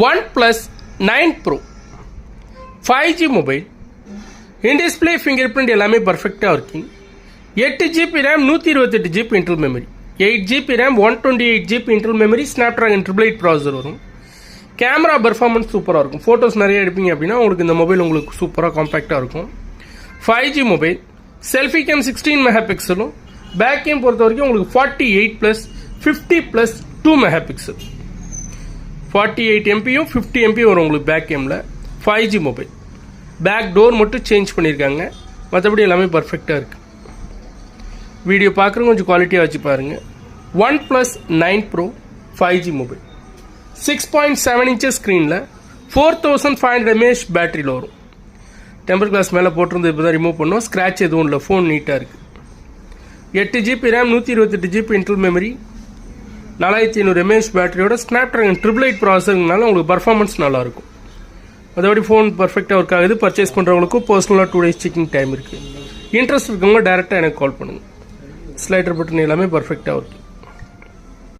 OnePlus 9 Pro 5G mobile. In display finger print எல்லாமே பர்ஃபெக்டாக working. 8GB RAM 128GB internal memory, 8GB RAM 128GB internal memory, Snapdragon 888 processor வரும். Camera performance சூப்பராக இருக்கும். Photos நிறைய எடுப்பீங்க அப்படின்னா உங்களுக்கு இந்த மொபைல் உங்களுக்கு சூப்பராக காம்பேக்டாக இருக்கும். 5G mobile. Selfie cam 16 mega பிக்சலும், பேக் கேம் பொறுத்த வரைக்கும் உங்களுக்கு 48+, 50+, 2 மெகா பிக்சல். 48 MPயும் 50 MP வரும் உங்களுக்கு பேக் கேமில். 5G mobile. பேக் டோர் மட்டும் சேஞ்ச் பண்ணியிருக்காங்க, மற்றபடி எல்லாமே பர்ஃபெக்டாக இருக்குது. வீடியோ பார்க்குறவங்க கொஞ்சம் குவாலிட்டியாக வச்சு பாருங்கள். OnePlus 9 Pro 5G mobile. 6.7 inches ஸ்க்ரீனில் 4500 mAh பேட்டரியில் வரும். டெம்பர் கிளாஸ் மேலே போட்டிருந்து இப்போ தான் ரிமூவ் பண்ணோம். ஸ்க்ராட்ச் எதுவும் இல்லை, ஃபோன் நீட்டாக இருக்குது. 8GB RAM 128GB internal memory, 4500 mAh பேட்டரியோட ஸ்னாப்ட்ராகன் 888 ப்ராசஸர்னால உங்களுக்கு பர்ஃபார்மன்ஸ் நல்லாயிருக்கும். அதோட ஃபோன் பர்ஃபெக்டாக ஒர்க் ஆகுது. பர்ச்சேஸ் பண்ணுறவங்களுக்கும் பர்சனலாக 2 days செக்கிங் டைம் இருக்குது. இன்ட்ரெஸ்ட் இருக்கவங்க டேரெக்டாக எனக்கு கால் பண்ணுங்கள். ஸ்லைடர் பட்டன் எல்லாமே பர்ஃபெக்டாக இருக்குது.